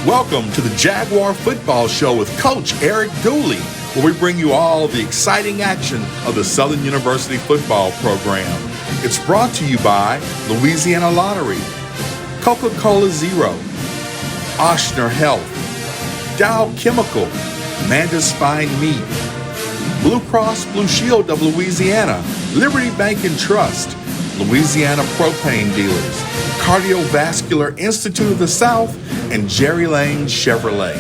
Welcome to the Jaguar Football Show with Coach Eric Dooley, where we bring you all the exciting action of the Southern University football program. It's brought to you by Louisiana Lottery, Coca-Cola Zero, Oshner Health, Dow Chemical, Amanda's Fine Meat, Blue Cross Blue Shield of Louisiana, Liberty Bank and Trust, Louisiana Propane Dealers, Cardiovascular Institute of the South, and Jerry Lane Chevrolet.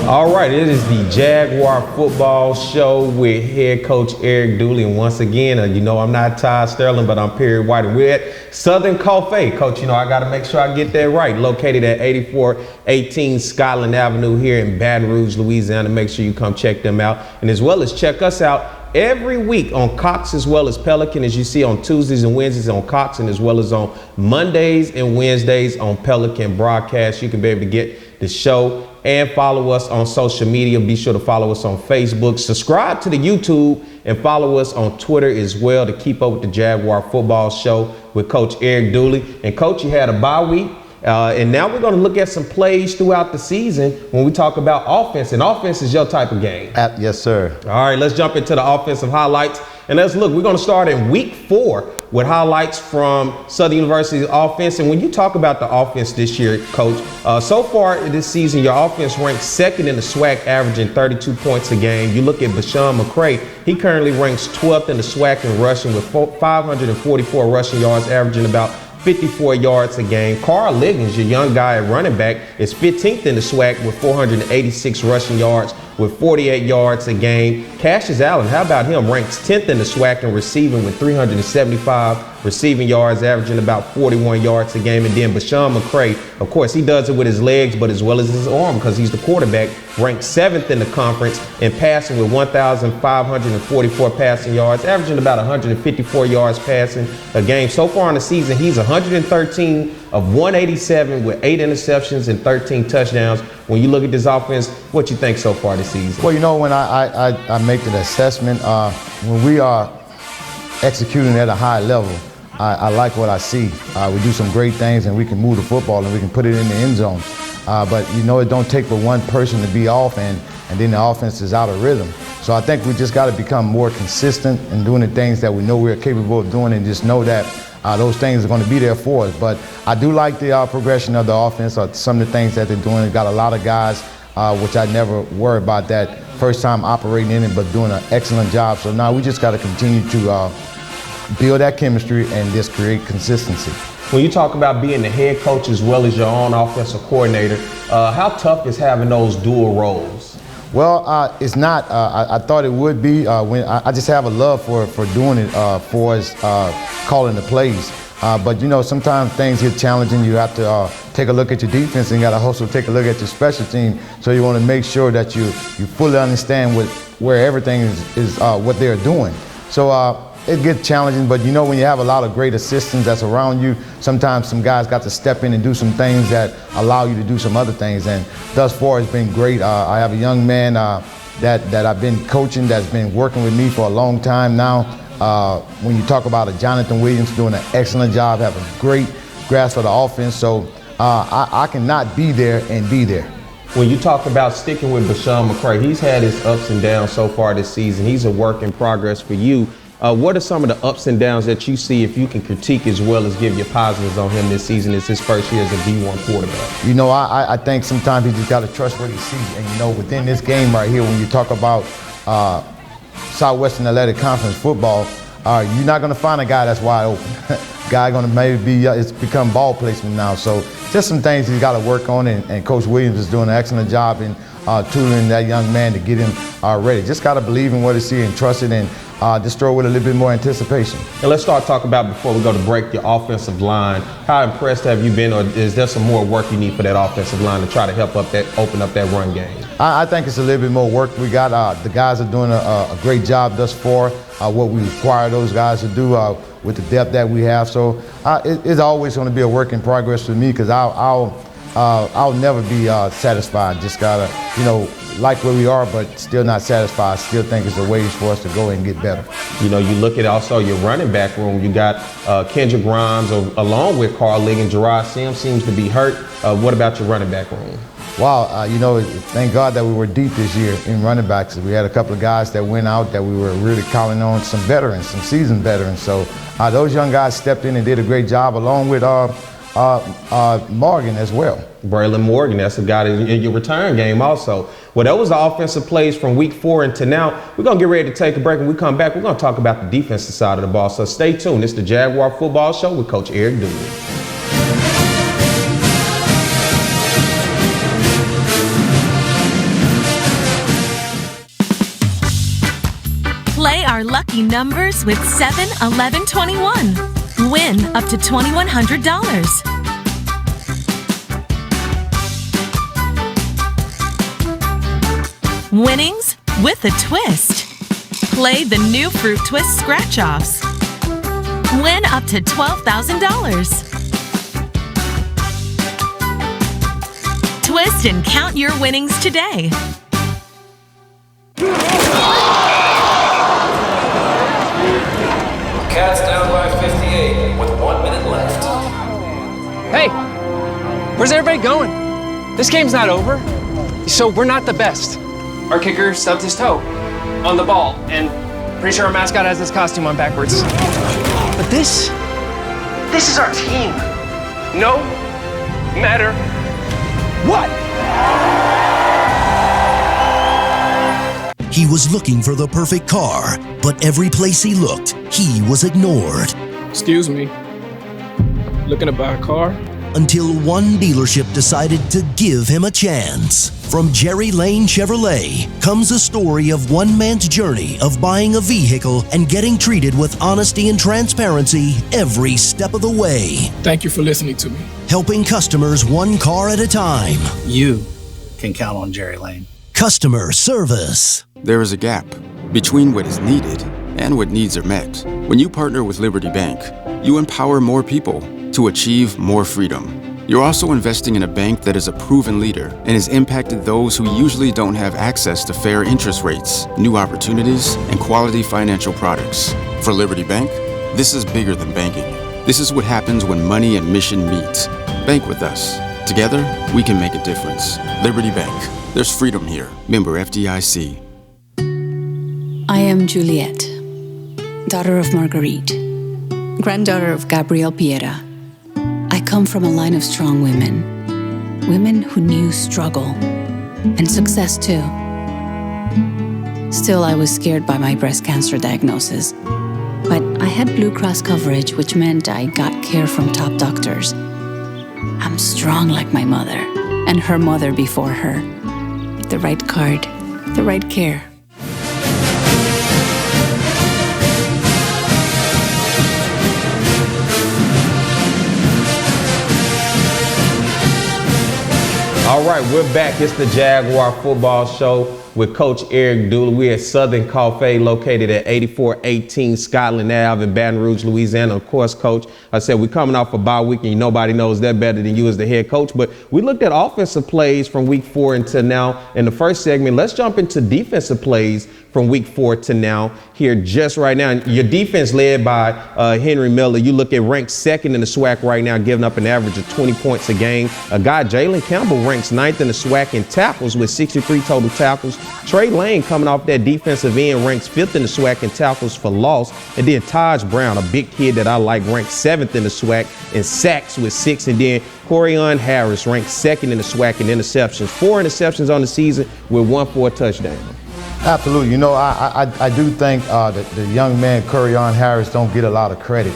All right, it is the Jaguar Football Show with head coach Eric Dooley. And once again, I'm not Todd Sterling, but I'm Perry White. And we're at Southern Coffee. Coach, I got to make sure I get that right. Located at 8418 Scotland Avenue here in Baton Rouge, Louisiana. Make sure you come check them out. And as well as check us out every week on Cox as well as Pelican, as you see on Tuesdays and Wednesdays on Cox, and as well as on Mondays and Wednesdays on Pelican broadcast. You can be able to get the show and follow us on social media. Be sure to follow us on Facebook. Subscribe to the YouTube and follow us on Twitter as well to keep up with the Jaguar Football Show with Coach Eric Dooley. And Coach, you had a bye week. And now we're going to look at some plays throughout the season when we talk about offense. And offense is your type of game. Yes, sir. All right, let's jump into the offensive highlights. And let's look. We're going to start in week 4 with highlights from Southern University's offense. And when you talk about the offense this year, Coach, so far this season, your offense ranks second in the SWAC, averaging 32 points a game. You look at Bashawn McCray. He currently ranks 12th in the SWAC in rushing with 544 rushing yards, averaging about 54 yards a game. Carl Liggins, your young guy at running back, is 15th in the SWAC with 486 rushing yards with 48 yards a game. Cassius Allen, how about him? Ranks 10th in the SWAC in receiving with 375 receiving yards, averaging about 41 yards a game. And then Bashawn McCray, of course, he does it with his legs, but as well as his arm because he's the quarterback, ranked 7th in the conference in passing with 1,544 passing yards, averaging about 154 yards passing a game. So far in the season, he's 113 of 187 with 8 interceptions and 13 touchdowns. When you look at this offense, what you think so far this season? Well, when I make the assessment, when we are executing at a high level, I like what I see. We do some great things and we can move the football and we can put it in the end zone. But it don't take but one person to be off and then the offense is out of rhythm. So I think we just got to become more consistent in doing the things that we know we're capable of doing and just know that those things are going to be there for us. But I do like the progression of the offense, some of the things that they're doing. They've got a lot of guys, which I never worry about that first time operating in it, but doing an excellent job. So now we just got to continue to build that chemistry and just create consistency. When you talk about being the head coach as well as your own offensive coordinator, how tough is having those dual roles? Well, it's not. I thought it would be. When I just have a love for doing it for us, calling the plays. But sometimes things get challenging. You have to take a look at your defense and you got to also take a look at your special team. So you want to make sure that you fully understand where everything is what they're doing. So it gets challenging, but when you have a lot of great assistants that's around you, sometimes some guys got to step in and do some things that allow you to do some other things. And thus far, it's been great. I have a young man that I've been coaching that's been working with me for a long time now. When you talk about Jonathan Williams doing an excellent job, have a great grasp of the offense. So I cannot be there and be there. When you talk about sticking with Bashawn McCray, he's had his ups and downs so far this season. He's a work in progress for you. What are some of the ups and downs that you see, if you can critique as well as give your positives on him this season? It's his first year as a D1 quarterback. I think sometimes you just got to trust what he sees. And, within this game right here, when you talk about Southwestern Athletic Conference football, you're not going to find a guy that's wide open. Guy going to maybe be, it's become ball placement now. So just some things he's got to work on. And Coach Williams is doing an excellent job in tutoring that young man to get him ready. Just got to believe in what he sees and trust it and just throw with a little bit more anticipation. And let's start talking about, before we go to break, your offensive line. How impressed have you been, or is there some more work you need for that offensive line to try to help open up that run game? I think it's a little bit more work. We got the guys are doing a great job thus far. What we require those guys to do with the depth that we have. So it's always going to be a work in progress for me because I'll never be satisfied. Just gotta like where we are, but still not satisfied. Still think it's a ways for us to go and get better. You know, you look at also your running back room. You got Kendrick Grimes along with Carl Liggins. Gerard Sims seems to be hurt. What about your running back room? Wow, you know, thank God that we were deep this year in running backs. We had a couple of guys that went out that we were really counting on, some veterans, some seasoned veterans. So those young guys stepped in and did a great job, along with Morgan as well. Braylon Morgan, that's the guy in your return game also. Well, that was the offensive plays from week 4 into now. We're going to get ready to take a break. When we come back, we're going to talk about the defensive side of the ball. So stay tuned. It's the Jaguar Football Show with Coach Eric Dooley. Play our lucky numbers with 7, 11, 21. Win up to $2,100. Winnings with a twist. Play the new Fruit Twist Scratch-Offs. Win up to $12,000. Twist and count your winnings today. Cats down by 58 with 1 minute left. Hey, where's everybody going? This game's not over, so we're not the best. Our kicker stubbed his toe on the ball, and pretty sure our mascot has his costume on backwards. But this is our team. No matter what. He was looking for the perfect car, but every place he looked, he was ignored. Excuse me, looking to buy a car? Until one dealership decided to give him a chance. From Jerry Lane Chevrolet comes a story of one man's journey of buying a vehicle and getting treated with honesty and transparency every step of the way. Thank you for listening to me. Helping customers one car at a time. You can count on Jerry Lane. Customer service. There is a gap between what is needed and what needs are met. When you partner with Liberty Bank, you empower more people to achieve more freedom. You're also investing in a bank that is a proven leader and has impacted those who usually don't have access to fair interest rates, new opportunities, and quality financial products. For Liberty Bank, this is bigger than banking. This is what happens when money and mission meet. Bank with us. Together, we can make a difference. Liberty Bank. There's freedom here. Member FDIC. I am Juliet, daughter of Marguerite, granddaughter of Gabriel Piera. I come from a line of strong women who knew struggle and success too. Still, I was scared by my breast cancer diagnosis, but I had Blue Cross coverage, which meant I got care from top doctors. I'm strong like my mother and her mother before her. The right card, the right care. All right, we're back. It's the Jaguar Football Show with Coach Eric Dooley. We're at Southern Coffee, located at 8418 Scotland Ave in Baton Rouge, Louisiana. Of course, Coach, I said we're coming off a bye week, and nobody knows that better than you as the head coach. But we looked at offensive plays from week 4 until now in the first segment. Let's jump into defensive plays from week 4 to now here just right now. Your defense led by Henry Miller. You look at ranked second in the SWAC right now, giving up an average of 20 points a game. A guy, Jalen Campbell, ranks 9th in the SWAC in tackles with 63 total tackles. Trey Lane, coming off that defensive end, ranks 5th in the SWAC in tackles for loss. And then Taj Brown, a big kid that I like, ranks 7th in the SWAC in sacks with 6. And then Corian Harris ranks 2nd in the SWAC in interceptions. 4 interceptions on the season with 1 for a touchdown. Absolutely. You know, I do think that the young man, Corian Harris, don't get a lot of credit.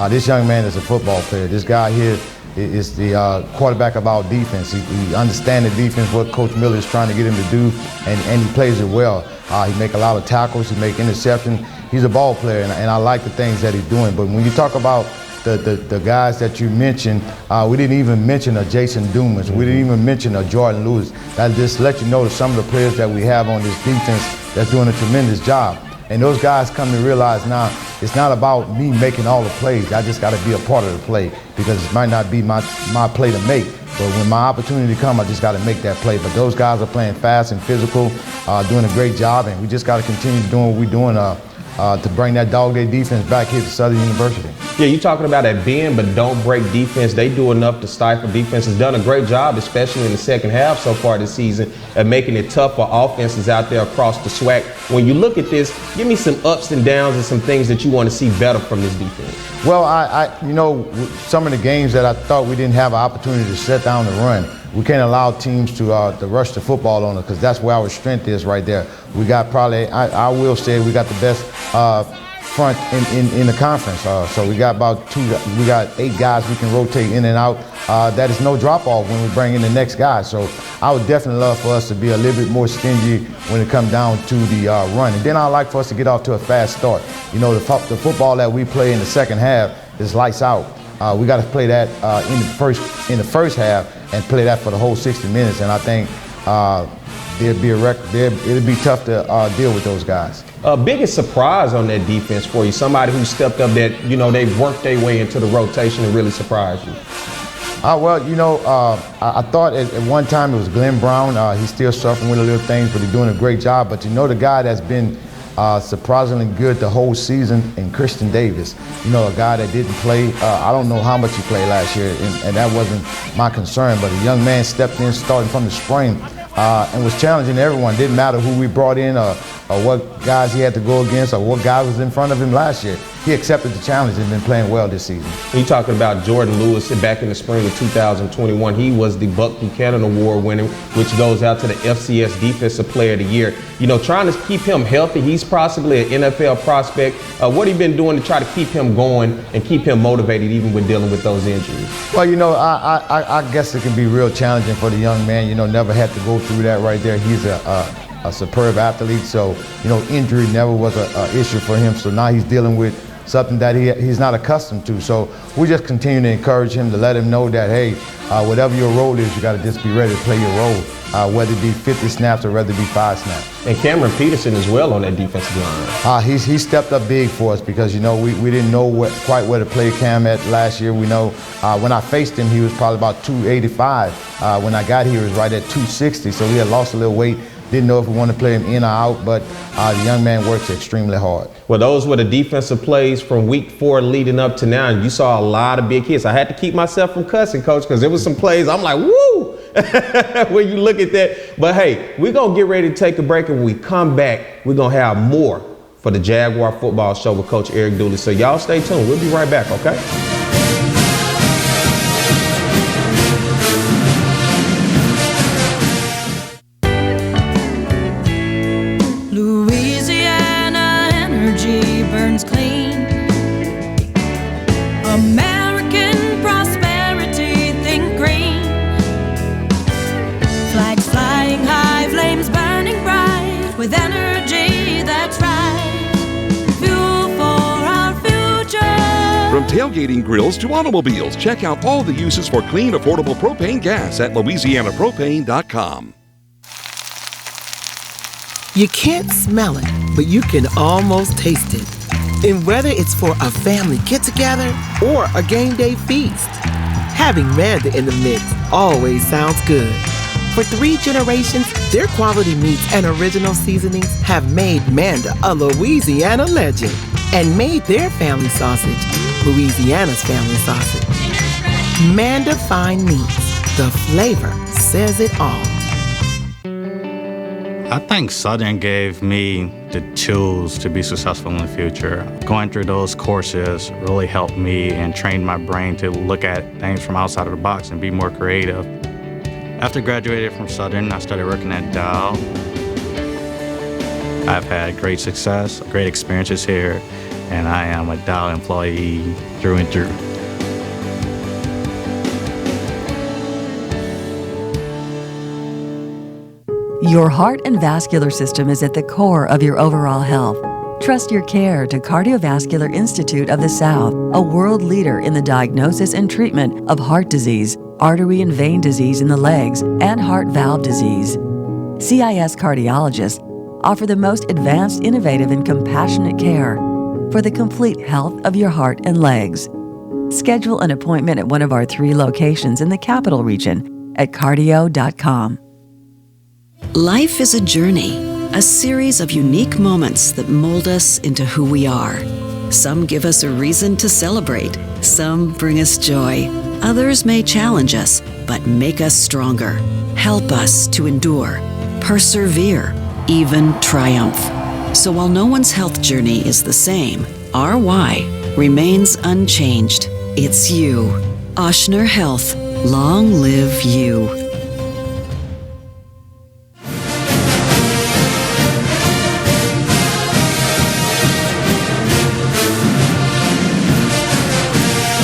This young man is a football player. This guy here is the quarterback of our defense. He understands the defense, what Coach Miller is trying to get him to do, and he plays it well. He make a lot of tackles. He make interceptions. He's a ball player, and I like the things that he's doing. But when you talk about the guys that you mentioned, we didn't even mention a Jason Dumas. We didn't even mention a Jordan Lewis. That just let you know that some of the players that we have on this defense that's doing a tremendous job. And those guys come to realize now it's not about me making all the plays. I just got to be a part of the play because it might not be my play to make. But when my opportunity comes, I just got to make that play. But those guys are playing fast and physical, doing a great job, and we just got to continue doing what we're doing to bring that dog day defense back here to Southern University. Yeah, you're talking about that bend but don't break defense. They do enough to stifle defense. Has done a great job, especially in the second half so far this season, at making it tough for offenses out there across the SWAC. When you look at this, give me some ups and downs and some things that you want to see better from this defense. Well, some of the games that I thought we didn't have an opportunity to shut down the run, we can't allow teams to rush the football on us because that's where our strength is right there. We got probably, I will say, we got the best front in the conference. So we got we got 8 guys we can rotate in and out. That is no drop off when we bring in the next guy. So I would definitely love for us to be a little bit more stingy when it comes down to the run. And then I'd like for us to get off to a fast start. You know, the football that we play in the second half is lights out. We got to play that in the first half and play that for the whole 60 minutes. And I think it'll be tough to deal with those guys. Biggest surprise on that defense for you? Somebody who stepped up that, they've worked their way into the rotation and really surprised you? I thought at one time it was Glenn Brown. He's still suffering with a little things, but he's doing a great job. But the guy that's been surprisingly good the whole season, and Christian Davis, a guy that didn't play. I don't know how much he played last year, and that wasn't my concern. But a young man stepped in starting from the spring and was challenging everyone. Didn't matter who we brought in or what guys he had to go against or what guy was in front of him last year. He accepted the challenge and been playing well this season. You're talking about Jordan Lewis back in the spring of 2021. He was the Buck Buchanan Award winner, which goes out to the FCS Defensive Player of the Year. Trying to keep him healthy. He's possibly an NFL prospect. What have you been doing to try to keep him going and keep him motivated even with dealing with those injuries? Well, I guess it can be real challenging for the young man. Never had to go through that right there. He's a superb athlete, so injury never was an issue for him. So now he's dealing with something that he's not accustomed to. So we just continue to encourage him to let him know that, hey, whatever your role is, you got to just be ready to play your role, whether it be 50 snaps or whether it be 5 snaps. And Cameron Peterson as well on that defensive line. He stepped up big for us because, we didn't know quite where to play Cam at last year. We know when I faced him, he was probably about 285. When I got here, he was right at 260, so he had lost a little weight. Didn't know if we wanted to play him in or out, but the young man works extremely hard. Well, those were the defensive plays from week 4 leading up to now. And you saw a lot of big hits. I had to keep myself from cussing, Coach, because there was some plays I'm like, woo, when you look at that. But, hey, we're going to get ready to take a break. And when we come back, we're going to have more for the Jaguar Football Show with Coach Eric Dooley. So y'all stay tuned. We'll be right back, okay? American prosperity, think green. Flags flying high, flames burning bright, with energy that's right. Fuel for our future. From tailgating grills to automobiles, check out all the uses for clean, affordable propane gas at LouisianaPropane.com. You can't smell it, but you can almost taste it. And whether it's for a family get-together or a game day feast, having Manda in the mix always sounds good. For 3 generations, their quality meats and original seasonings have made Manda a Louisiana legend and made their family sausage Louisiana's family sausage. Manda Fine Meats, the flavor says it all. I think Southern gave me the tools to be successful in the future. Going through those courses really helped me and trained my brain to look at things from outside of the box and be more creative. After graduating from Southern, I started working at Dow. I've had great success, great experiences here, and I am a Dow employee through and through. Your heart and vascular system is at the core of your overall health. Trust your care to Cardiovascular Institute of the South, a world leader in the diagnosis and treatment of heart disease, artery and vein disease in the legs, and heart valve disease. CIS cardiologists offer the most advanced, innovative, and compassionate care for the complete health of your heart and legs. Schedule an appointment at one of our 3 locations in the Capital Region at cardio.com. Life is a journey, a series of unique moments that mold us into who we are. Some give us a reason to celebrate, some bring us joy, others may challenge us, but make us stronger, help us to endure, persevere, even triumph. So while no one's health journey is the same, our why remains unchanged. It's you. Ochsner Health. Long live you.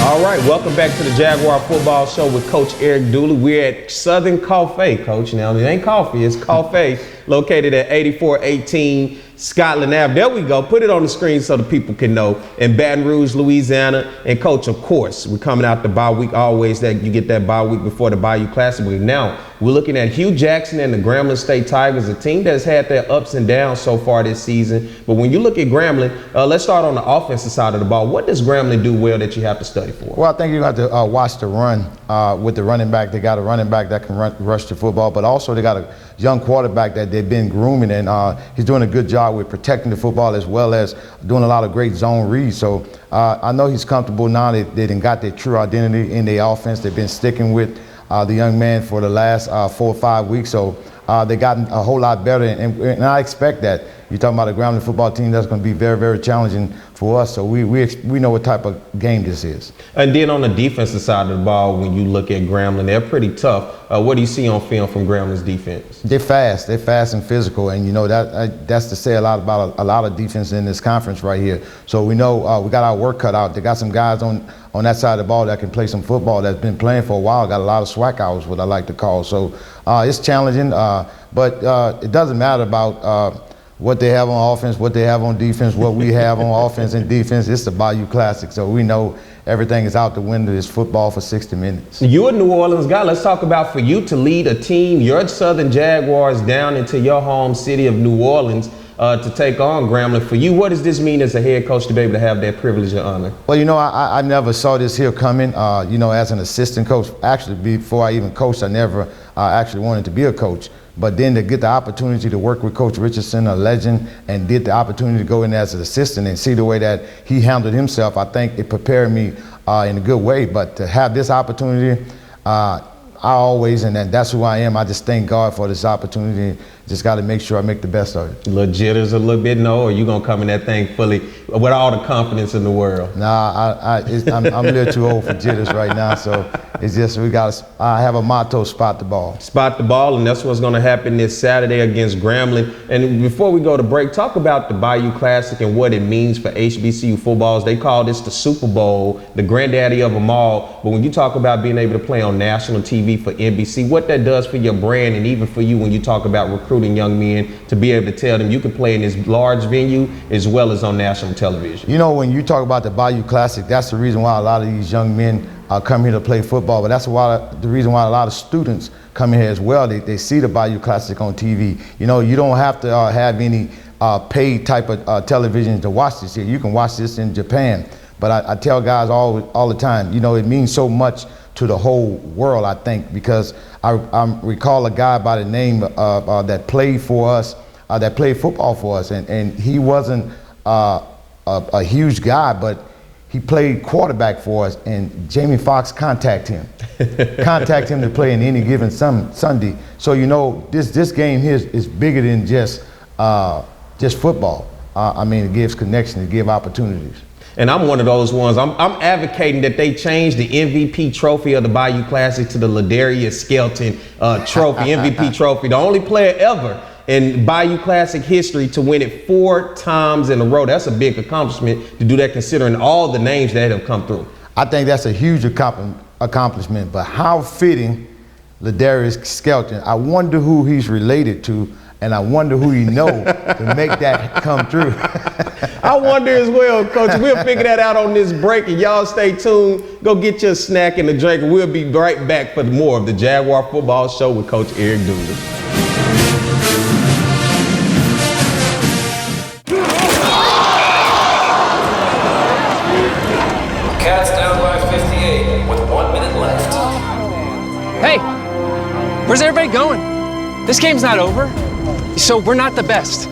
All right, welcome back to the Jaguar Football Show with Coach Eric Dooley. We're at Southern Coffee, Coach. Now, it ain't coffee, it's coffee, located at 8418 Scotland Ave. There we go. Put it on the screen so the people can know. In Baton Rouge, Louisiana. And, Coach, of course, we're coming out the bye week. Always that you get that bye week before the Bayou Classic week. Now, we're looking at Hugh Jackson and the Grambling State Tigers, a team that's had their ups and downs so far this season. But when you look at Grambling, let's start on the offensive side of the ball. What does Grambling do well that you have to study for? Well, I think you have to watch the run with the running back. They got a running back that can rush the football, but also they got a young quarterback that they've been grooming, and he's doing a good job with protecting the football as well as doing a lot of great zone reads. So I know he's comfortable now. They done got their true identity in their offense. They've been sticking with the young man for the last 4 or 5 weeks. So they gotten a whole lot better, and I expect that. You're talking about a Grambling football team that's going to be very, very challenging for us. So we know what type of game this is. And then on the defensive side of the ball, when you look at Grambling, they're pretty tough. What do you see on film from Grambling's defense? They're fast and physical, and you know that's to say a lot about a lot of defense in this conference right here. So we know we got our work cut out. They got some guys on that side of the ball that can play some football that's been playing for a while. Got a lot of swag hours, what I like to call. So it's challenging, but it doesn't matter about what they have on offense, what they have on defense, what we have on offense and defense. It's the Bayou Classic, so we know everything is out the window. It's football for 60 minutes. You're a New Orleans guy. Let's talk about for you to lead a team, your Southern Jaguars, down into your home city of New Orleans to take on Grambling. For you, what does this mean as a head coach to be able to have that privilege and honor? Well, you know, I never saw this here coming. You know, as an assistant coach, actually before I even coached, I never actually wanted to be a coach. But then to get the opportunity to work with Coach Richardson, a legend, and get the opportunity to go in as an assistant and see the way that he handled himself, I think it prepared me in a good way. But to have this opportunity, I always, and that's who I am, I just thank God for this opportunity. Just got to make sure I make the best of it. A little jitters a little bit, no? Or you going to come in that thing fully with all the confidence in the world? Nah, I'm a little too old for jitters right now, so it's just I have a motto, spot the ball. Spot the ball, and that's what's going to happen this Saturday against Grambling. And before we go to break, talk about the Bayou Classic and what it means for HBCU footballs. They call this the Super Bowl, the granddaddy of them all. But when you talk about being able to play on national TV for NBC, what that does for your brand and even for you when you talk about recruiting young men to be able to tell them you can play in this large venue as well as on national television. You know, when you talk about the Bayou Classic, that's the reason why a lot of these young men come here to play football, but that's the reason why a lot of students come here as well. They see the Bayou Classic on TV. You know, you don't have to have any paid type of television to watch this here. You can watch this in Japan. But I tell guys all the time, you know, it means so much to the whole world, I think, because I recall a guy by the name that played for us, that played football for us, and he wasn't a huge guy, but he played quarterback for us, and Jamie Foxx contacted him to play in any given Sunday. So you know, this game here is bigger than just football. I mean, it gives connection, it gives opportunities. And I'm one of those ones. I'm advocating that they change the MVP trophy of the Bayou Classic to the Ladarius Skelton trophy, MVP trophy. The only player ever in Bayou Classic history to win it 4 times in a row. That's a big accomplishment to do that considering all the names that have come through. I think that's a huge accomplishment, but how fitting Ladarius Skelton. I wonder who he's related to, and I wonder who he know to make that come true. I wonder as well, Coach. We'll figure that out on this break, and y'all stay tuned. Go get your snack and a drink, and we'll be right back for more of the Jaguar Football Show with Coach Eric Dooley. Cats down by 58 with 1 minute left. Hey, where's everybody going? This game's not over. So we're not the best.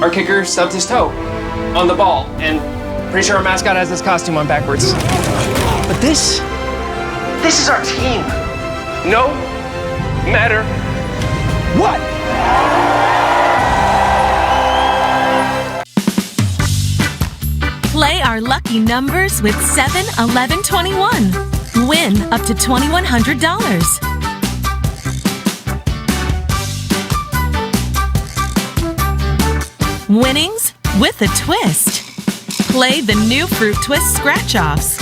Our kicker stubbed his toe on the ball, and pretty sure our mascot has his costume on backwards. But this is our team. No matter what. Play our lucky numbers with 7, 11, 21. Win up to $2,100. Winnings with a twist. Play the new Fruit Twist scratch-offs.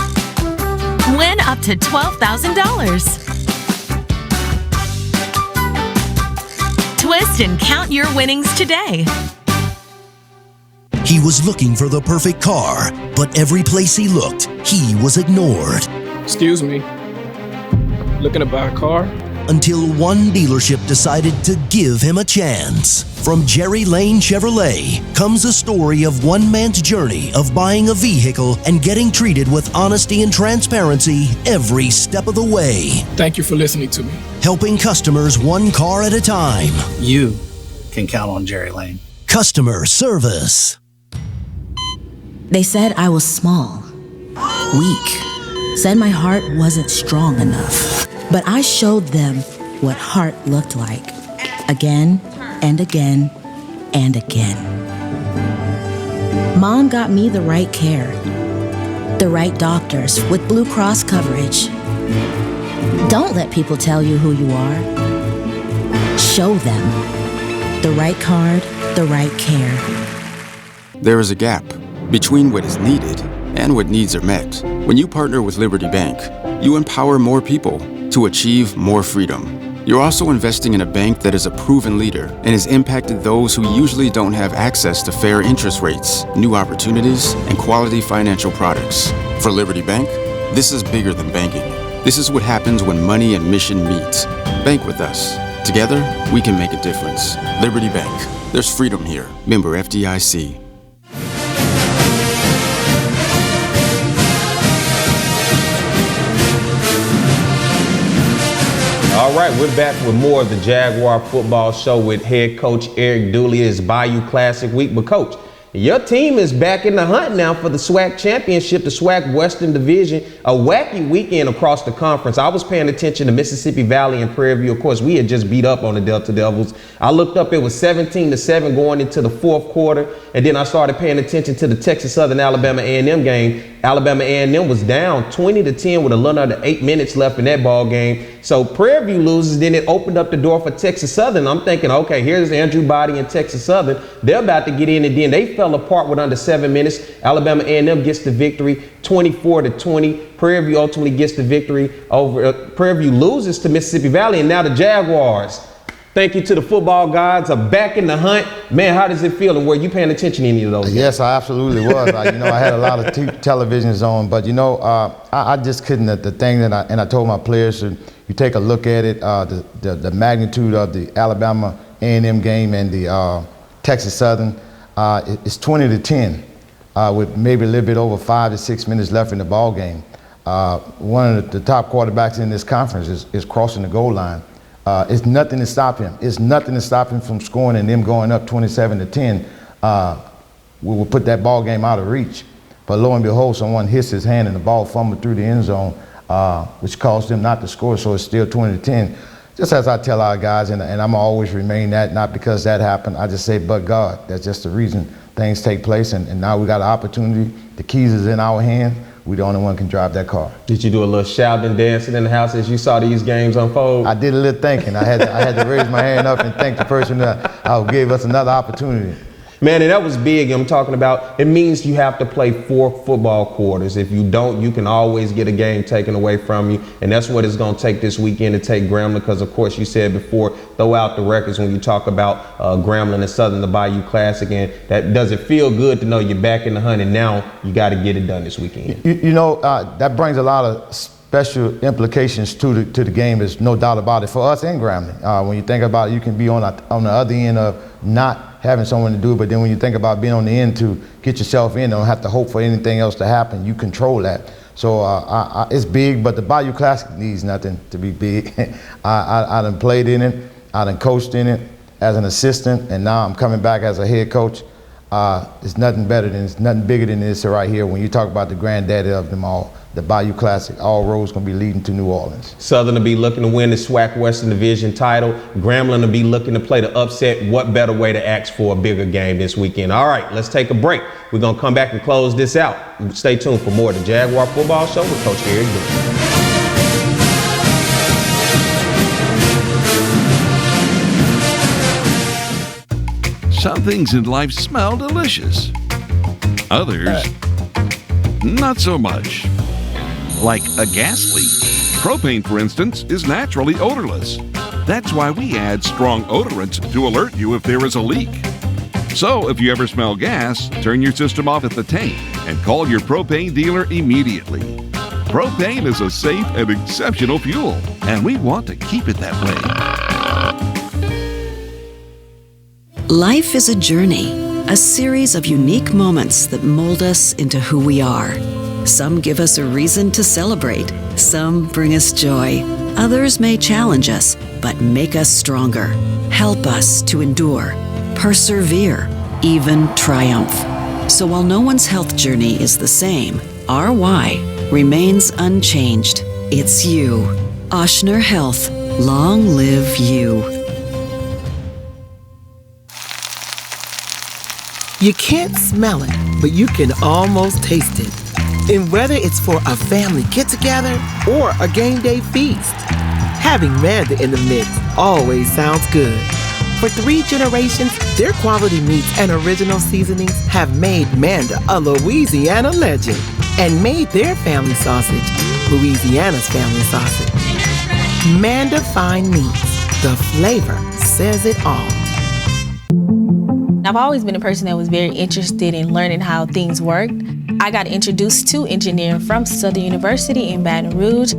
Win up to $12,000. Twist and count your winnings today. He was looking for the perfect car, but every place he looked, he was ignored. Excuse me. Looking to buy a car? Until one dealership decided to give him a chance. From Jerry Lane Chevrolet comes a story of one man's journey of buying a vehicle and getting treated with honesty and transparency every step of the way. Thank you for listening to me. Helping customers one car at a time. You can count on Jerry Lane. Customer service. They said I was small, weak, said my heart wasn't strong enough. But I showed them what heart looked like, again and again and again. Mom got me the right care, the right doctors with Blue Cross coverage. Don't let people tell you who you are. Show them the right card, the right care. There is a gap between what is needed and what needs are met. When you partner with Liberty Bank, you empower more people to achieve more freedom. You're also investing in a bank that is a proven leader and has impacted those who usually don't have access to fair interest rates, new opportunities, and quality financial products. For Liberty Bank, this is bigger than banking. This is what happens when money and mission meet. Bank with us. Together, we can make a difference. Liberty Bank. There's freedom here. Member FDIC. All right, we're back with more of the Jaguar football show with head coach Eric Dooley. It's Bayou Classic week. But coach, your team is back in the hunt now for the SWAC championship, the SWAC Western Division. A wacky weekend across the conference. I was paying attention to Mississippi Valley and Prairie View. Of course, we had just beat up on the Delta Devils. I looked up, it was 17-7 going into the fourth quarter. And then I started paying attention to the Texas Southern Alabama A&M game. Alabama A&M was down 20-10 with a little under 8 minutes left in that ball game. So Prairie View loses, then it opened up the door for Texas Southern. I'm thinking, okay, here's Andrew Body and Texas Southern. They're about to get in, and then they fell apart with under 7 minutes. Alabama A&M gets the victory, 24-20. Prairie View ultimately gets the victory over. Prairie View loses to Mississippi Valley, and now the Jaguars. Thank you to the football gods are back in the hunt. Man, how does it feel? And were you paying attention to any of those games? Yes, I absolutely was. I had a lot of televisions on, but I just couldn't. The thing that I told my players, you take a look at it, the magnitude of the Alabama A&M game and the Texas Southern. It's 20-10 with maybe a little bit over 5 to 6 minutes left in the ball game. One of the top quarterbacks in this conference is crossing the goal line. It's nothing to stop him. It's nothing to stop him from scoring and them going up 27-10. We will put that ball game out of reach. But lo and behold, someone hits his hand and the ball fumbled through the end zone, which caused them not to score. So it's still 20-10. Just as I tell our guys, and I'm always remain that, not because that happened. I just say, but God. That's just the reason things take place. And now we got an opportunity. The keys is in our hands. We the only one can drive that car. Did you do a little shouting and dancing in the house as you saw these games unfold? I did a little thinking. I had to raise my hand up and thank the person that gave us another opportunity. Man, and that was big. I'm talking about, it means you have to play 4 football quarters. If you don't, you can always get a game taken away from you. And that's what it's going to take this weekend to take Grambling, because, of course, you said before, throw out the records when you talk about Grambling and Southern, the Bayou Classic. And that does it feel good to know you're back in the hunt, and now you got to get it done this weekend. That brings a lot of special implications to the game. There's no doubt about it for us in Grambling. When you think about it, you can be on the other end of not having someone to do it, but then when you think about being on the end to get yourself in, don't have to hope for anything else to happen. You control that. So it's big, but the Bayou Classic needs nothing to be big. I done played in it, I done coached in it as an assistant, and now I'm coming back as a head coach. It's nothing bigger than this right here. When you talk about the granddaddy of them all, the Bayou Classic, all roads gonna be leading to New Orleans. Southern will be looking to win the SWAC Western Division title. Grambling will be looking to play the upset. What better way to ask for a bigger game this weekend? All right, let's take a break. We're gonna come back and close this out. Stay tuned for more of the Jaguar Football Show with Coach Eric Dooley. Some things in life smell delicious. Others, not so much. Like a gas leak. Propane, for instance, is naturally odorless. That's why we add strong odorants to alert you if there is a leak. So if you ever smell gas, turn your system off at the tank and call your propane dealer immediately. Propane is a safe and exceptional fuel, and we want to keep it that way. Life is a journey, a series of unique moments that mold us into who we are. Some give us a reason to celebrate, some bring us joy, others may challenge us, but make us stronger, help us to endure, persevere, even triumph. So while no one's health journey is the same, our why remains unchanged. It's you. Oshner Health. Long live you. You can't smell it, but you can almost taste it. And whether it's for a family get-together or a game day feast, having Manda in the mix always sounds good. For 3 generations, their quality meats and original seasonings have made Manda a Louisiana legend and made their family sausage Louisiana's family sausage. Manda Fine Meats, the flavor says it all. I've always been a person that was very interested in learning how things worked. I got introduced to engineering from Southern University in Baton Rouge,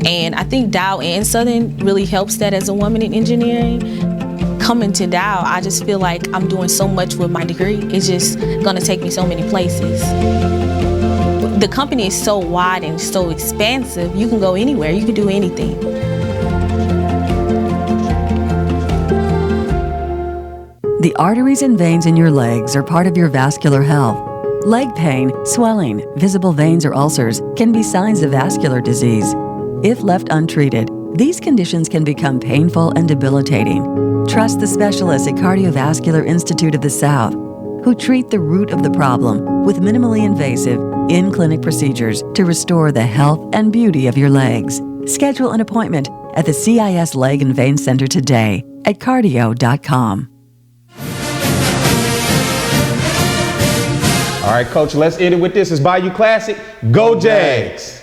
and I think Dow and Southern really helps that as a woman in engineering. Coming to Dow, I just feel like I'm doing so much with my degree. It's just gonna take me so many places. The company is so wide and so expansive, you can go anywhere, you can do anything. The arteries and veins in your legs are part of your vascular health. Leg pain, swelling, visible veins or ulcers can be signs of vascular disease. If left untreated, these conditions can become painful and debilitating. Trust the specialists at Cardiovascular Institute of the South, who treat the root of the problem with minimally invasive, in-clinic procedures to restore the health and beauty of your legs. Schedule an appointment at the CIS Leg and Vein Center today at cardio.com. All right, Coach, let's end it with this. It's Bayou Classic. Go Jags!